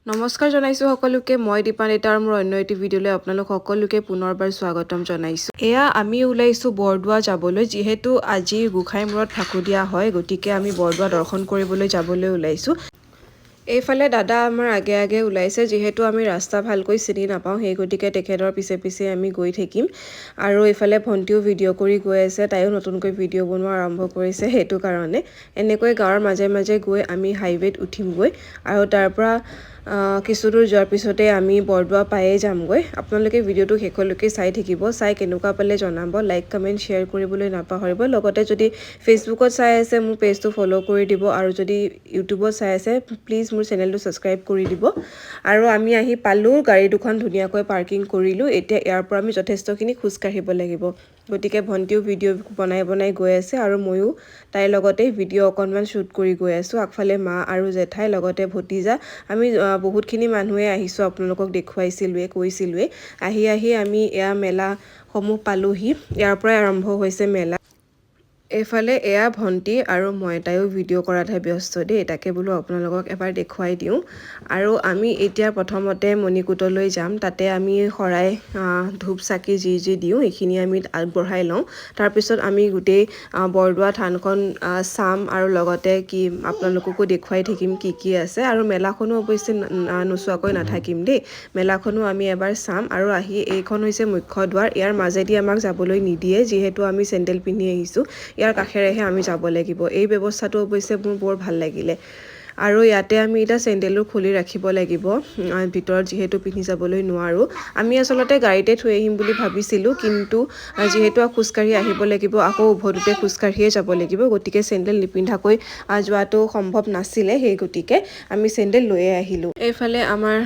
নমস্কাৰ জনাইছো সকলোকে মই দীপানিতা আৰু মোৰ অন্য এটি ভিডিঅ'লৈ আপোনালোক সকলোকে পুনৰবাৰ স্বাগতম জনাইছো। এয়া আমি ওলাইছো বৰদোৱা যাবলৈ, যিহেতু আজি গোসাইমূৰত ফাকু দিয়া হয়, গতিকে আমি বৰদোৱা দৰ্শন কৰিবলৈ যাবলৈ ওলাইছো। এইফালে দাদা আমাৰ আগে আগে ওলাইছে, যিহেতু আমি ৰাস্তা ভালকৈ চিনি নাপাওঁ, সেই গতিকে তেখেতৰ পিছে পিছে আমি গৈ থাকিম। আৰু এইফালে ভণ্টিও ভিডিঅ' কৰি গৈ আছে, তাইও নতুনকৈ ভিডিঅ' বনোৱা আৰম্ভ কৰিছে, সেইটো কাৰণে এনেকৈ গাঁৱৰ মাজে মাজে গৈ আমি হাইৱেত উঠিমগৈ আৰু তাৰ পৰা কিছু দূৰ যোৱাৰ পিছতে আমি বৰদোৱা পায়ে যামগৈ। আপোনালোকে ভিডিঅ'টো শেষলৈকে চাই থাকিব, চাই কেনেকুৱা পালে জনাব, লাইক কমেণ্ট শ্বেয়াৰ কৰিবলৈ নাপাহৰিব। লগতে যদি ফেচবুকত চাই আছে মোৰ পেজটো ফ'ল' কৰি দিব, আৰু যদি ইউটিউবত চাই আছে প্লিজ মোৰ চেনেলটো ছাবস্ক্ৰাইব কৰি দিব। আৰু আমি আহি পালোঁ, গাড়ী দুখন ধুনীয়াকৈ পাৰ্কিং কৰিলোঁ। এতিয়া ইয়াৰ পৰা আমি যথেষ্টখিনি খোজকাঢ়িব লাগিব, গতিকে ভণ্টিও ভিডিঅ' বনাই গৈ আছে আৰু ময়ো তাইৰ লগতে ভিডিঅ' অকণমান শ্বুট কৰি গৈ আছোঁ। আগফালে মা আৰু জেঠাই, লগতে ভতিজা, আমি বহুতখিনি মানুহে আহিছোঁ, আপোনালোকক দেখুৱাইছিলোঁৱে কৈছিলোঁৱে। আহি আমি এয়া মেলাসমূহ পালোঁহি, ইয়াৰ পৰাই আৰম্ভ হৈছে মেলা। এইফালে এয়া ভণ্টি আৰু মই, তাইও ভিডিঅ' কৰাতহে ব্যস্ত দেই, তাকে বোলো আপোনালোকক এবাৰ দেখুৱাই দিওঁ। আৰু আমি এতিয়া প্ৰথমতে মণিকূটলৈ যাম, তাতে আমি শৰাই ধূপ চাকি যি দিওঁ এইখিনি আমি আগবঢ়াই লওঁ। তাৰপিছত আমি গোটেই বৰদোৱা থানখন চাম আৰু লগতে আপোনালোককো দেখুৱাই থাকিম কি আছে। আৰু মেলাখনো অৱশ্যে নোচোৱাকৈ নাথাকিম দেই, মেলাখনো আমি এবাৰ চাম। আৰু আহি এইখন হৈছে মুখ্য দুৱাৰ, ইয়াৰ মাজেদি আমাক যাবলৈ নিদিয়ে, যিহেতু আমি চেণ্ডেল পিন্ধি আহিছোঁ, ইয়াৰ কাষেৰেহে আমি যাব লাগিব। এই ব্যৱস্থাটো অৱশ্যে মোৰ বৰ ভাল লাগিলে। আৰু ইয়াতে আমি এতিয়া চেণ্ডেলো খুলি ৰাখিব লাগিব, ভিতৰত যিহেতু পিন্ধি যাবলৈ নোৱাৰোঁ। আমি আচলতে গাড়ীতে থৈ আহিম বুলি ভাবিছিলোঁ, কিন্তু যিহেতু খোজকাঢ়ি আহিব লাগিব, আকৌ উভতোতে খোজকাঢ়িয়ে যাব লাগিব, গতিকে চেণ্ডেল নিপিন্ধাকৈ যোৱাটো সম্ভৱ নাছিলে, সেই গতিকে আমি চেণ্ডেল লৈয়ে আহিলোঁ। এইফালে আমাৰ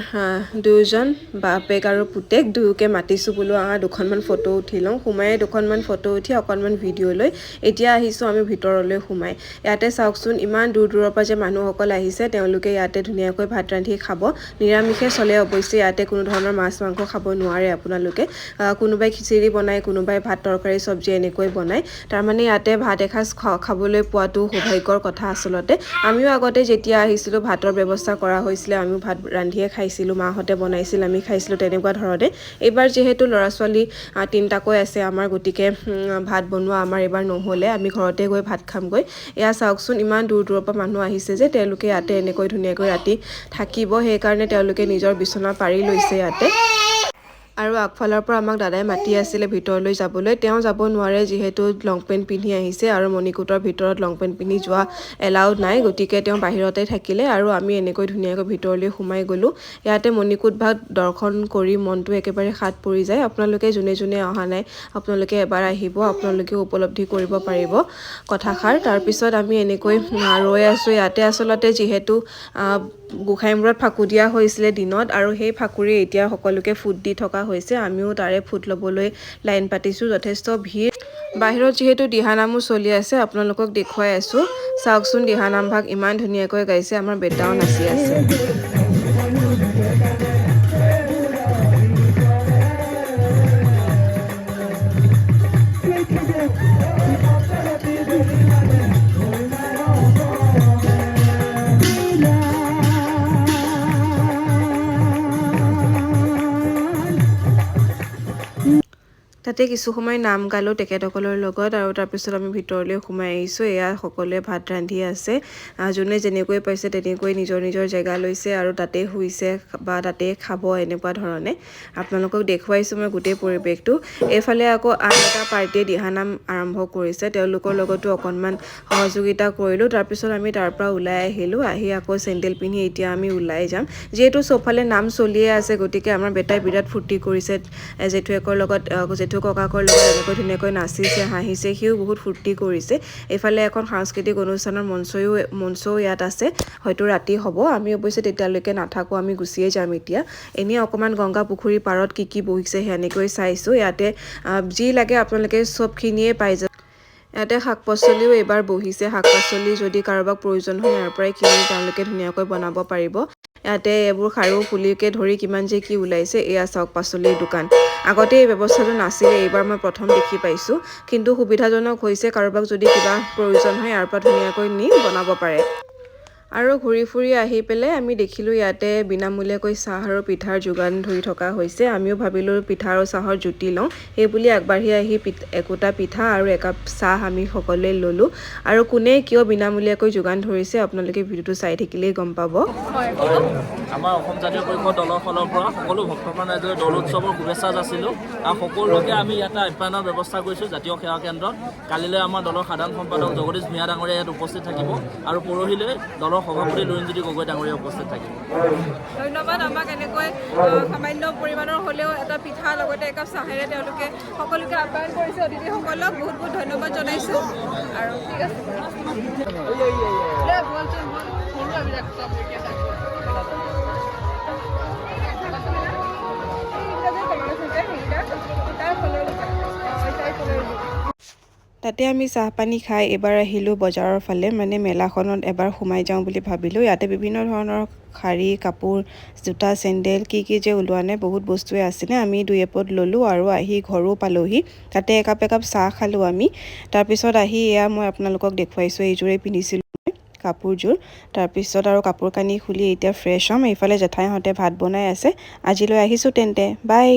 দুয়োজন বাপেক আৰু পুতেক দুয়োকে মাতিছোঁ বোলো দুখনমান ফটো উঠি লওঁ। সোমায়ে দুখনমান ফটো উঠি অকণমান ভিডিঅ' লৈ এতিয়া আহিছোঁ আমি ভিতৰলৈ সোমাই। ইয়াতে চাওকচোন, ইমান দূৰৰ পৰা যে মানুহসকল আহিছে, তেওঁলোকে ইয়াতে ধুনীয়াকৈ ভাত ৰান্ধি খাব। নিৰামিষে চলে অৱশ্যে, ইয়াতে কোনো ধৰণৰ মাছ মাংস খাব নোৱাৰে আপোনালোকে। কোনোবাই খিচিৰি বনায়, কোনোবাই ভাত তৰকাৰী চব্জি এনেকৈ বনায়। তাৰমানে ইয়াতে ভাত এসাঁজ খাবলৈ পোৱাটো সৌভাগ্যৰ কথা আচলতে। আমিও আগতে যেতিয়া আহিছিলোঁ ভাতৰ ব্যৱস্থা কৰা হৈছিলে, আমিও ভাত ৰান্ধিয়ে খাইছিলোঁ, মাহঁতে বনাইছিল, আমি খাইছিলোঁ, তেনেকুৱা ধৰণে। এইবাৰ যিহেতু ল'ৰা ছোৱালী তিনিটাকৈ আছে আমাৰ, গতিকে ভাত বনোৱা আমাৰ এইবাৰ নহ'লে, আমি ঘৰতে গৈ ভাত খামগৈ। এয়া চাওকচোন, ইমান দূৰৰ পৰা মানুহ আহিছে যে, তেওঁলোকে ইয়াতে এনেকৈ ধুনীয়াকৈ ৰাতি থাকিব, সেইকাৰণে তেওঁলোকে নিজৰ বিচনা পাৰি লৈছে ইয়াতে। আৰু আগফালৰ পৰা আমাক দাদাই মাতি আছিলে ভিতৰলৈ যাবলৈ, তেওঁ যাব নোৱাৰে, যিহেতু লং পেণ্ট পিন্ধি আহিছে, আৰু মণিকূটৰ ভিতৰত লং পেণ্ট পিন্ধি যোৱা এলাউড নাই, গতিকে তেওঁ বাহিৰতে থাকিলে। আৰু আমি এনেকৈ ধুনীয়াকৈ ভিতৰলৈ সোমাই গ'লোঁ। ইয়াতে মণিকূট ভাগ দৰ্শন কৰি মনটো একেবাৰে সাত পৰি যায়। আপোনালোকে যোনে অহা নাই, আপোনালোকে এবাৰ আহিব, আপোনালোকেও উপলব্ধি কৰিব পাৰিব কথাষাৰ। তাৰপিছত আমি এনেকৈ ৰৈ আছোঁ ইয়াতে। আচলতে যিহেতু গোসাইমূৰত ফাকু দিয়া হৈছিলে দিনত, আৰু সেই ফাকুৰে এতিয়া সকলোকে ফুট দি থকা হৈছে, আমিও তাৰে ফুট ল'বলৈ লাইন পাতিছোঁ। যথেষ্ট ভিৰ, বাহিৰত যিহেতু দিহানামো চলি আছে, আপোনালোকক দেখুৱাই আছোঁ। চাওকচোন, দিহানাম ভাগ ইমান ধুনীয়াকৈ গাইছে, আমাৰ বেটাও নাচি আছে। তাতে কিছু সময় নাম গালোঁ তেখেতসকলৰ লগত, আৰু তাৰপিছত আমি ভিতৰলৈ সোমাই আহিছোঁ। এয়া সকলোৱে ভাত ৰান্ধি আছে, যোনে যেনেকৈ পাইছে তেনেকৈ নিজৰ জেগা লৈছে, আৰু তাতে শুইছে বা তাতে খাব, এনেকুৱা ধৰণে। আপোনালোকক দেখুৱাইছোঁ মই গোটেই পৰিৱেশটো। এইফালে আকৌ আন এটা পাৰ্টিয়ে দিহানাম আৰম্ভ কৰিছে, তেওঁলোকৰ লগতো অকণমান সহযোগিতা কৰিলোঁ। তাৰপিছত আমি তাৰ পৰা ওলাই আহিলোঁ। আহি আকৌ চেণ্ডেল পিন্ধি এতিয়া আমি ওলাই যাম, যিহেতু চবফালে নাম চলিয়ে আছে, গতিকে আমাৰ বেটাই বিৰাট ফূৰ্তি কৰিছে, জেঠুৱেকৰ লগত, জেঠু ককাকৰ লগত এনেকৈ ধুনীয়াকৈ নাচিছে, হাঁহিছে, সিও বহুত ফূৰ্তি কৰিছে। এইফালে এখন সাংস্কৃতিক অনুষ্ঠানৰ মঞ্চও ইয়াত আছে, হয়তো ৰাতি হ'ব, আমি অৱশ্যে তেতিয়ালৈকে নাথাকোঁ, আমি গুচিয়ে যাম এতিয়া। এনেই অকণমান গংগা পুখুৰীৰ পাৰত কি বহিছে সেনেকৈ চাইছোঁ। ইয়াতে যি লাগে আপোনালোকে চবখিনিয়ে পাই যায়। ইয়াতে শাক পাচলিও এইবাৰ বহিছে, শাক পাচলি যদি কাৰোবাক প্ৰয়োজন হয় ইয়াৰ পৰাই কিনি তেওঁলোকে ধুনীয়াকৈ বনাব পাৰিব। ইয়াতে এইবোৰ খাৰু ফুলিকে ধৰি কিমান যে কি ওলাইছে, এয়া চাওক পাচলিৰ দোকান। আগতে এই ব্যৱস্থাটো নাছিলে, এইবাৰ মই প্ৰথম দেখি পাইছোঁ, কিন্তু সুবিধাজনক হৈছে, কাৰোবাক যদি কিবা প্ৰয়োজন হয় ইয়াৰ পৰা ধুনীয়াকৈ নি বনাব পাৰে। আৰু ঘূৰি ফুৰি আহি পেলাই আমি দেখিলোঁ ইয়াতে বিনামূলীয়াকৈ চাহ আৰু পিঠাৰ যোগান ধৰি থকা হৈছে। আমিও ভাবিলোঁ পিঠা আৰু চাহৰ জুতি লওঁ, সেইবুলি আগবাঢ়ি আহি একোটা পিঠা আৰু একাপ চাহ আমি সকলোৱে ল'লোঁ। আৰু কোনে কিয় বিনামূলীয়াকৈ যোগান ধৰিছে আপোনালোকে ভিডিঅ'টো চাই থাকিলেই গম পাব। আমাৰ অসম জাতীয় পৰিষদ দলৰ ফালৰ পৰা সকলো ভক্তপ্ৰাণ ৰাইজলৈ দৌল উৎসৱৰ শুভেচ্ছা যাচিলোঁ আৰু সকলোকে আমি ইয়াতে আপ্যায়নৰ ব্যৱস্থা কৰিছোঁ জাতীয় সেৱা কেন্দ্ৰত। কালিলৈ আমাৰ দলৰ সাধাৰণ সম্পাদক জগদীশ ভূঞা ডাঙৰীয়া ইয়াত উপস্থিত থাকিব আৰু পৰহিলৈ দলৰ সভাপতি লুৰিণজ্যোতি গগৈ ডাঙৰীয়া উপস্থিত থাকিব। ধন্যবাদ। আমাক এনেকৈ সামান্য পৰিমাণৰ হ'লেও এটা পিঠা লগতে একাপ চাহেৰে তেওঁলোকে সকলোকে আপ্যায়ন কৰিছে। অতিথিসকলক বহুত বহুত ধন্যবাদ জনাইছোঁ আৰু ঠিক আছে। তাতে আমি চাহ পানী খাই এবাৰ আহিলোঁ বজাৰৰ ফালে, মানে মেলাখনত এবাৰ সোমাই যাওঁ বুলি ভাবিলোঁ। ইয়াতে বিভিন্ন ধৰণৰ শাৰী কাপোৰ জোতা চেণ্ডেল কি যে ওলোৱা নাই বহুত বস্তুৱে আছিলে। আমি 2 এপদ ল'লোঁ আৰু আহি ঘৰো পালোহি। তাতে একাপ চাহ খালোঁ আমি। তাৰপিছত আহি এয়া মই আপোনালোকক দেখুৱাইছোঁ, এইযোৰে পিন্ধিছিলোঁ কাপোৰযোৰ। তাৰপিছত আৰু কাপোৰ কানি খুলি এতিয়া ফ্ৰেছ হ'ম। এইফালে জেঠাইহঁতে ভাত বনাই আছে। আজিলৈ আহিছোঁ তেন্তে, বাই।